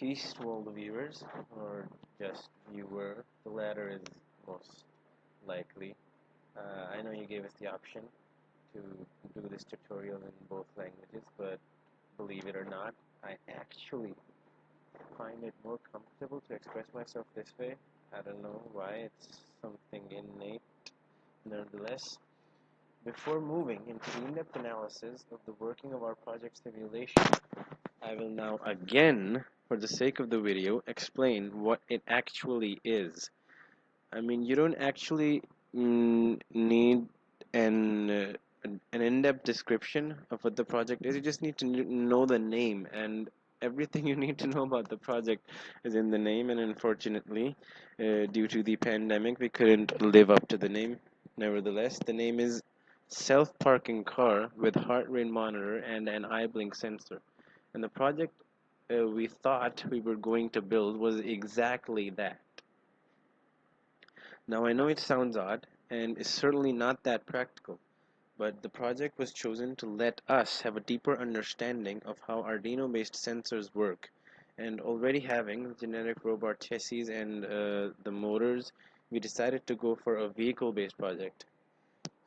Peace to all the viewers, or just viewer. The latter is most likely. I know you gave us the option to do this tutorial in both languages, but believe it or not, I actually find it more comfortable to express myself this way. I don't know why, it's something innate. Nonetheless, before moving into the in-depth analysis of the working of our project simulation, I will now again, for the sake of the video, explain what it actually is. I mean, you don't actually need an in-depth description of what the project is. You just need to know the name, and everything you need to know about the project is in the name. And unfortunately, due to the pandemic, we couldn't live up to the name. Nevertheless, the name is self-parking car with heart rate monitor and an eye blink sensor. And the project we thought we were going to build was exactly that. Now I know it sounds odd and is certainly not that practical, but the project was chosen to let us have a deeper understanding of how Arduino-based sensors work, and already having generic robot chassis and the motors, we decided to go for a vehicle-based project.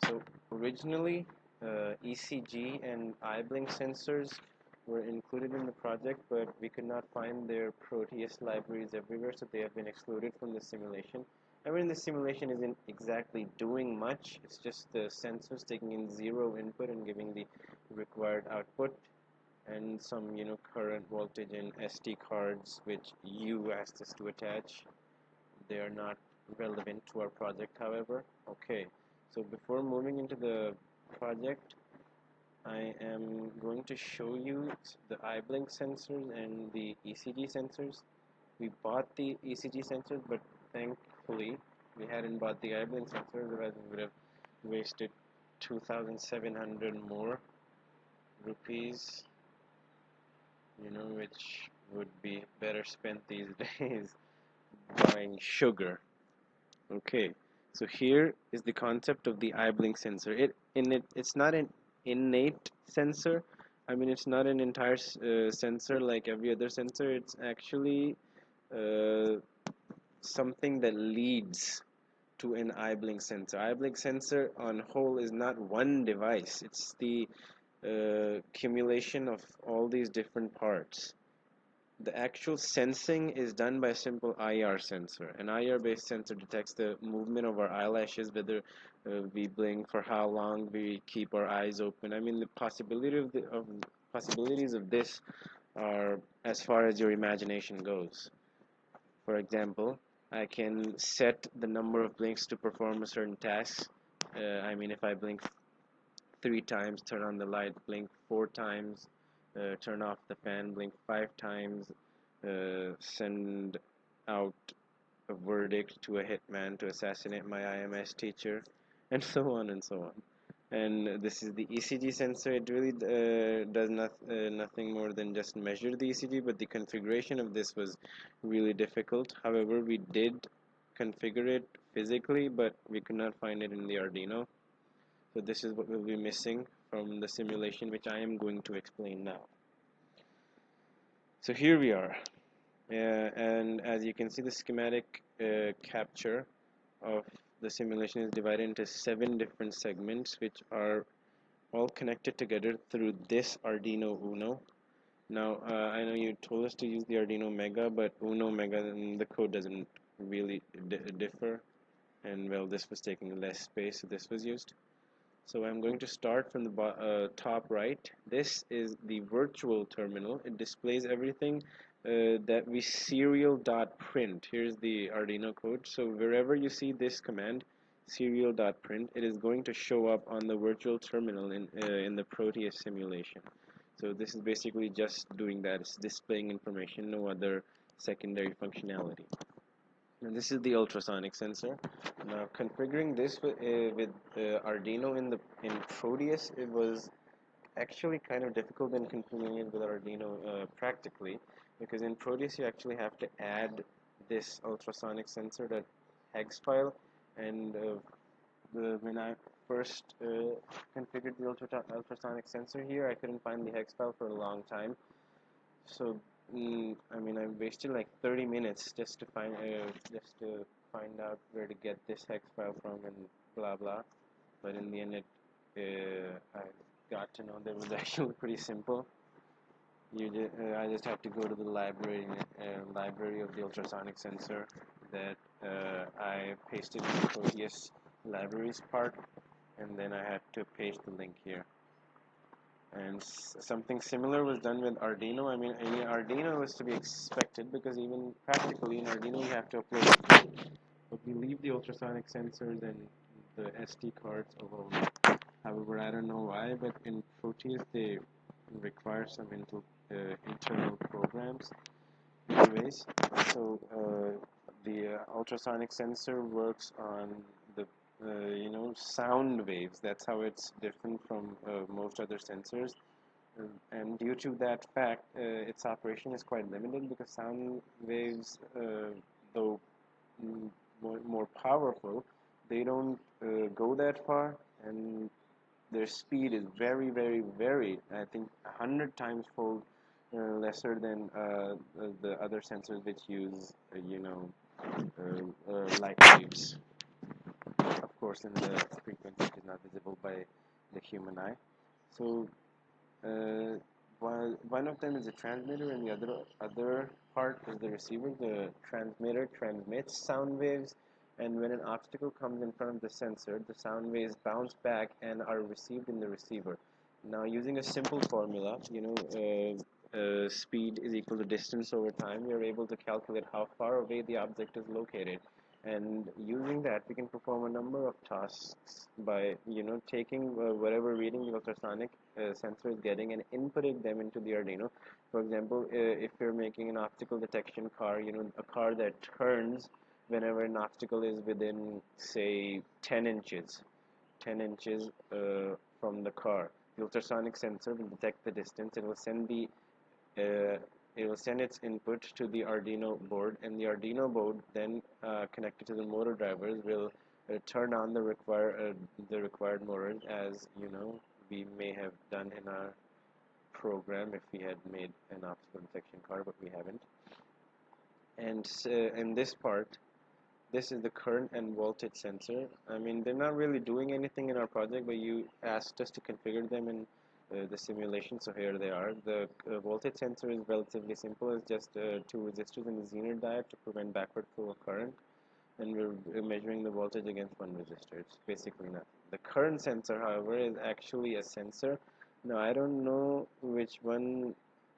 So originally, ECG and eye-blink sensors were included in the project, but we could not find their Proteus libraries everywhere, so they have been excluded from the simulation. I mean, the simulation isn't exactly doing much. It's just the sensors taking in zero input and giving the required output, and some, current voltage and SD cards, which you asked us to attach. They are not relevant to our project, however. Okay, so before moving into the project, I am going to show you the iBlink sensors and the ECG sensors. We bought the ECG sensors, but thankfully we hadn't bought the iBlink sensors, otherwise we would have wasted 2,700 more rupees, which would be better spent these days buying sugar. Okay, so here is the concept of the eye blink sensor. It's not an innate sensor. I mean, it's not an entire sensor like every other sensor. It's actually uh, something that leads to an eye blink sensor. Eye blink sensor on whole is not one device. It's the accumulation of all these different parts. The actual sensing is done by a simple IR sensor. An IR based sensor detects the movement of our eyelashes, whether we blink, for how long we keep our eyes open. I mean, the possibilities of this are as far as your imagination goes. For example, I can set the number of blinks to perform a certain task. I mean, if I blink 3 times, turn on the light, blink 4 times, turn off the fan, blink 5 times, send out a verdict to a hitman to assassinate my IMS teacher, and so on and so on. And this is the ECG sensor. It really does nothing more than just measure the ECG, but the configuration of this was really difficult. However, we did configure it physically, but we could not find it in the Arduino. So this is what will be missing from the simulation, which I am going to explain now. So here we are, and as you can see, the schematic capture of the simulation is divided into 7 different segments, which are all connected together through this Arduino Uno. Now, I know you told us to use the Arduino Mega, but Uno Mega, the code doesn't really differ, and well, this was taking less space, so this was used. So I'm going to start from the top right. This is the virtual terminal. It displays everything that we serial.print. Here's the Arduino code. So wherever you see this command, serial.print, it is going to show up on the virtual terminal in the Proteus simulation. So this is basically just doing that. It's displaying information, no other secondary functionality. And this is the ultrasonic sensor. Now configuring this with Arduino in Proteus, it was actually kind of difficult than configuring it with Arduino practically, because in Proteus you actually have to add this ultrasonic sensor, that hex file, and when I first configured the ultrasonic sensor here, I couldn't find the hex file for a long time. So I mean, I wasted like 30 minutes just to find out where to get this hex file from and blah blah. But in the end, I got to know that it was actually pretty simple. I just have to go to the library of the ultrasonic sensor that I pasted in the Proteus libraries part, and then I had to paste the link here. And something similar was done with Arduino. I mean, Arduino was to be expected because even practically in Arduino you have to upload it. But we leave the ultrasonic sensors and the SD cards alone. However, I don't know why, but in Proteus they require some internal programs. Anyways, so the ultrasonic sensor works on the sound waves. That's how it's different from most other sensors. And due to that fact, its operation is quite limited because sound waves, though more powerful, they don't go that far, and their speed is very, very, very, I think, 100 times fold lesser than the other sensors which use, light waves. Of course, in the frequency which is not visible by the human eye. So, while one of them is the transmitter and the other part is the receiver. The transmitter transmits sound waves, and when an obstacle comes in front of the sensor, the sound waves bounce back and are received in the receiver. Now, using a simple formula, speed is equal to distance over time, we are able to calculate how far away the object is located. And using that, we can perform a number of tasks by, taking whatever reading the ultrasonic sensor is getting and inputting them into the Arduino. For example, if you're making an obstacle detection car, a car that turns whenever an obstacle is within, say, 10 inches, 10 inches from the car. The ultrasonic sensor will detect the distance. Uh, it will send its input to the Arduino board, and the Arduino board then connected to the motor drivers will turn on the required motors, as we may have done in our program if we had made an obstacle detection car, but we haven't. And in this part, this is the current and voltage sensor. I mean, they're not really doing anything in our project, but you asked us to configure them in the simulation, so here they are. The voltage sensor is relatively simple. It's just two resistors and a zener diode to prevent backward flow of current, and we're measuring the voltage against one resistor. It's basically nothing. The current sensor, however, is actually a sensor. Now, I don't know which one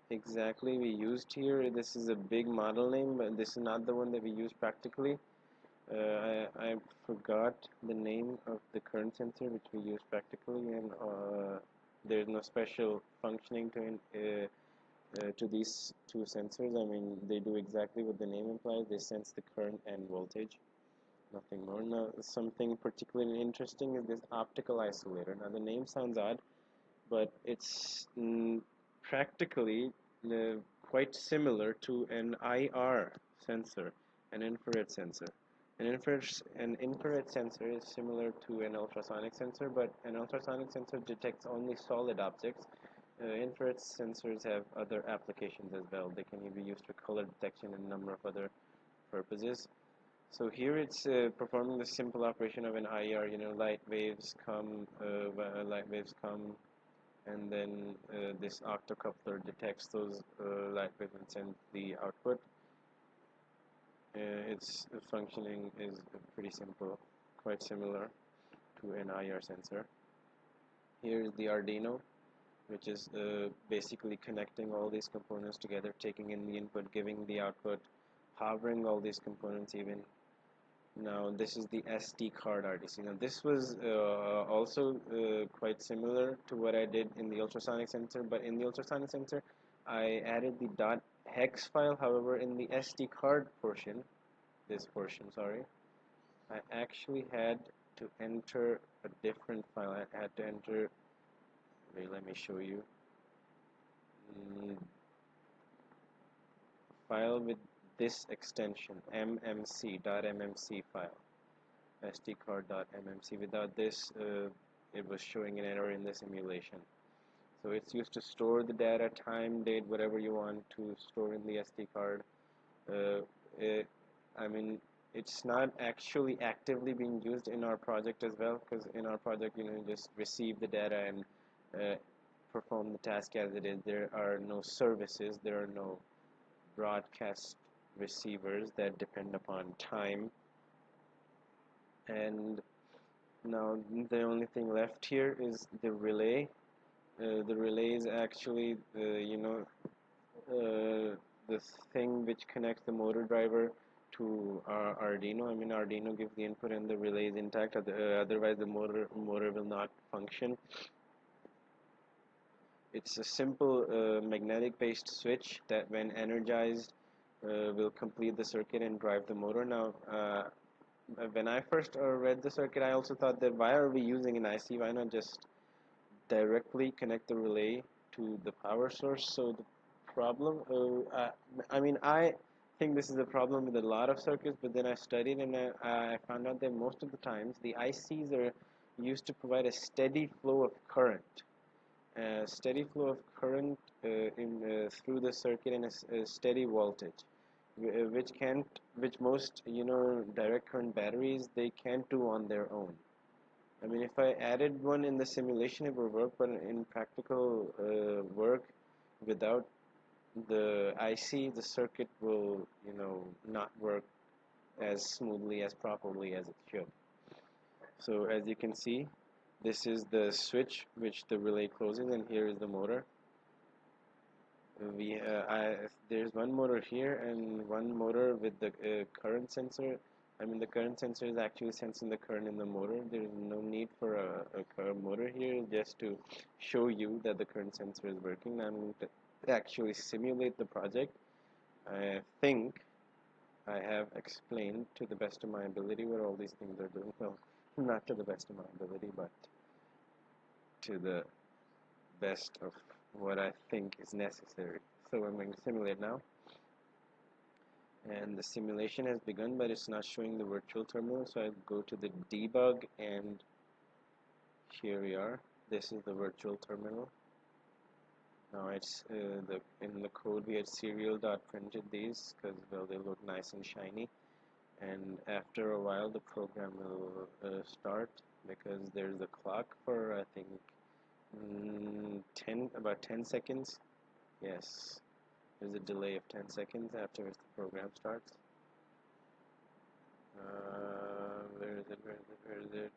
exactly we used here. This is a big model name, but this is not the one that we use practically. I forgot the name of the current sensor which we use practically, and there's no special functioning to these two sensors. I mean, they do exactly what the name implies. They sense the current and voltage, nothing more. Now, something particularly interesting is this optical isolator. Now, the name sounds odd, but it's practically quite similar to an IR sensor, an infrared sensor. An infrared sensor is similar to an ultrasonic sensor, but an ultrasonic sensor detects only solid objects. Infrared sensors have other applications as well. They can be used for color detection and a number of other purposes. So here it's performing the simple operation of an IR. Light waves come, and then this octocoupler detects those light waves and sends the output. Its functioning is pretty simple, quite similar to an IR sensor. Here is the Arduino, which is basically connecting all these components together, taking in the input, giving the output, powering all these components even. Now this is the SD card RDC. Now this was also quite similar to what I did in the ultrasonic sensor, but in the ultrasonic sensor I added the .hex file. However, in the SD card portion, sorry, I actually had to enter a different file. I had to enter, wait, let me show you, file with this extension, mmc.mmc file, sdcard.mmc. Without this, it was showing an error in the simulation. So it's used to store the data, time, date, whatever you want to store in the SD card. Uh, it, I mean, it's not actually actively being used in our project as well, because in our project, you just receive the data and perform the task as it is. There are no services, there are no broadcast receivers that depend upon time. And now the only thing left here is the relay. The relay is actually this thing which connects the motor driver to our Arduino. I mean, Arduino gives the input and the relay is intact. Otherwise, the motor will not function. It's a simple magnetic-based switch that, when energized, will complete the circuit and drive the motor. Now, when I first read the circuit, I also thought that why are we using an IC? Why not just directly connect the relay to the power source? So the problem, I mean, I think this is a problem with a lot of circuits, but then I studied and I found out that most of the times the ICs are used to provide a steady flow of current. Steady flow of current through the circuit and a steady voltage, which most direct current batteries they can't do on their own. I mean, if I added one in the simulation, it would work, but in practical work, without the IC, the circuit will, not work as smoothly as properly as it should. So as you can see, this is the switch which the relay closes, and here is the motor. There's one motor here and one motor with the current sensor. I mean, the current sensor is actually sensing the current in the motor. There's no need for a motor here, just to show you that the current sensor is working. I'm going to actually simulate the project. I think I have explained to the best of my ability what all these things are doing. Well, not to the best of my ability, but to the best of what I think is necessary. So I'm going to simulate now, and the simulation has begun, but it's not showing the virtual terminal. So I go to the debug, and here we are. This is the virtual terminal. Now it's in the code we had serial.printed these because, well, they look nice and shiny, and after a while the program will start, because there's a clock for, I think, about 10 seconds. Yes, there's a delay of 10 seconds after the program starts. Where is it? Where is it? Where is it?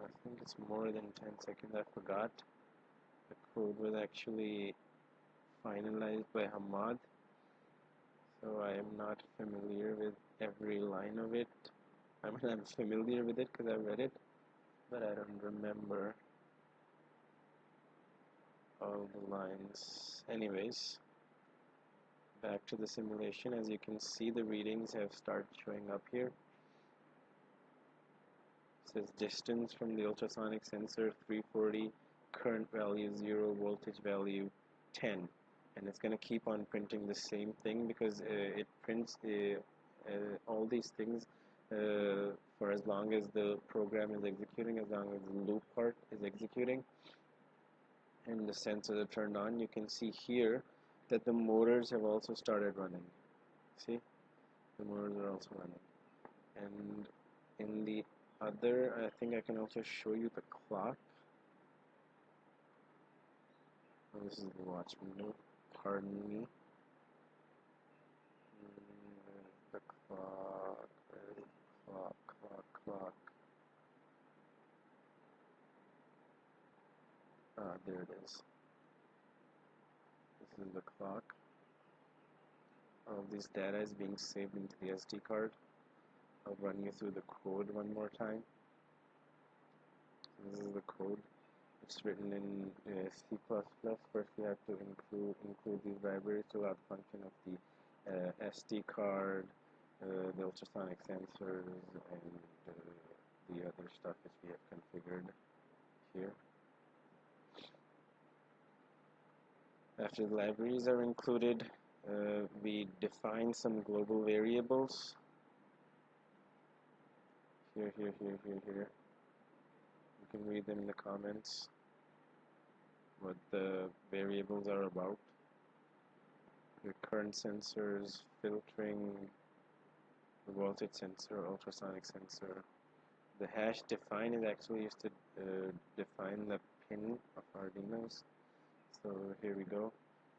I think it's more than 10 seconds. I forgot. The code was actually finalized by Hamad, so I am not familiar with every line of it. I mean, I'm familiar with it because I read it, but I don't remember all the lines. Anyways, back to the simulation. As you can see, the readings have started showing up here. It says distance from the ultrasonic sensor 340, current value 0, voltage value 10, and it's going to keep on printing the same thing because it prints all these things for as long as the program is executing, as long as the loop part is executing and the sensors are turned on. You can see here that the motors have also started running. See, the motors are also running, and in the other, I think I can also show you the clock. Oh, this is the watch window, pardon me. The clock, where is the clock. Ah, there it is. This is the clock. All this data is being saved into the SD card. I'll run you through the code one more time. This is the code. It's written in C++. First, we have to include these libraries to allow the function of the SD card, the ultrasonic sensors, and the other stuff which we have configured here. After the libraries are included, we define some global variables. Here. You can read them in the comments what the variables are about. Your current sensors, filtering, the voltage sensor, ultrasonic sensor. The hash define is actually used to define the pin of Arduinos. So here we go.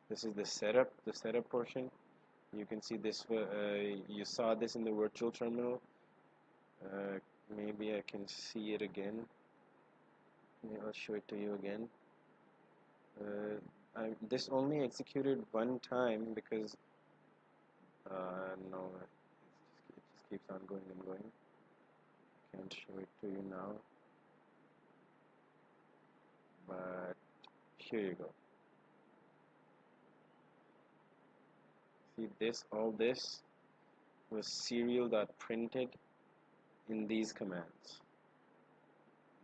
This is the setup portion. You can see this. You saw this in the virtual terminal. Maybe I can see it again. Maybe I'll show it to you again. This only executed one time because no, it just keeps on going and going. Can't show it to you now, but here you go. See this? All this was serial.printed in these commands.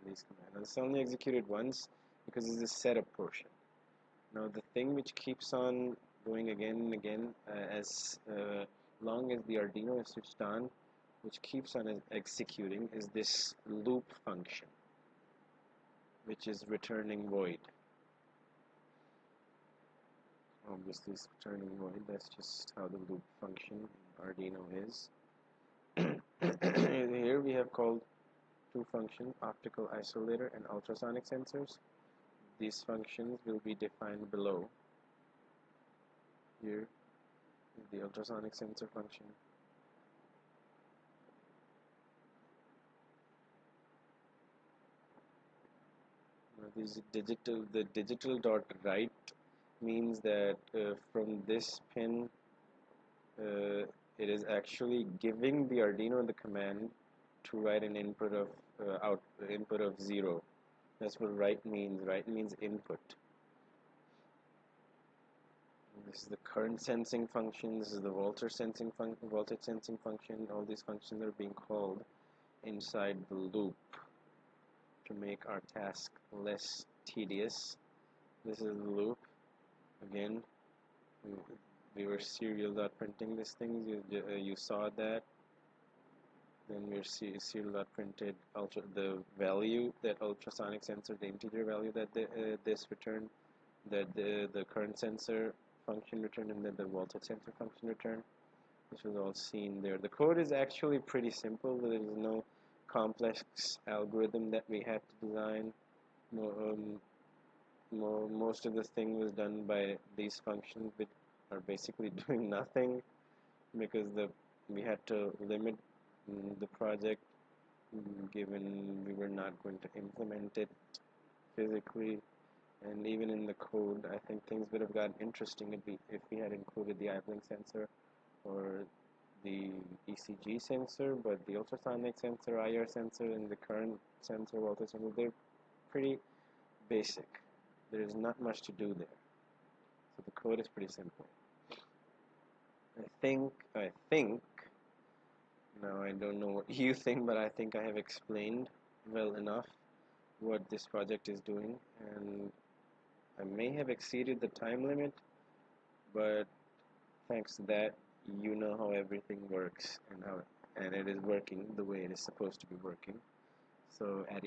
And it's only executed once because it's the setup portion. Now the thing which keeps on going again and again as long as the Arduino is switched on, which keeps on executing, is this loop function, which is returning void. Obviously it's returning void, that's just how the loop function in Arduino is. Here we have called two functions, optical isolator and ultrasonic sensors. These functions will be defined below. Here is the ultrasonic sensor function. The digital dot write means that from this pin it is actually giving the Arduino the command to write an input of input of 0. That's what write means. Write means input. This is the current sensing function. This is the voltage sensing function. All these functions are being called inside the loop to make our task less tedious. This is the loop. Again, we were serial.printing this thing. You saw that. Then we're serial.printed the value that ultrasonic sensor, the integer value that this returned, that the current sensor function returned, and then the voltage sensor function returned. This was all seen there. The code is actually pretty simple. There is no complex algorithm that we had to design. Most of the thing was done by these functions, which are basically doing nothing because we had to limit the project given we were not going to implement it physically. And even in the code, I think things would have gotten interesting if we had included the eye-blink sensor or the ECG sensor, but the ultrasonic sensor, IR sensor, and the current sensor, voltage sensor, they're pretty basic. There's not much to do there. So the code is pretty simple. I think, now I don't know what you think, but I think I have explained well enough what this project is doing, and I may have exceeded the time limit, but thanks to that, you know how everything works and it is working the way it is supposed to be working. So at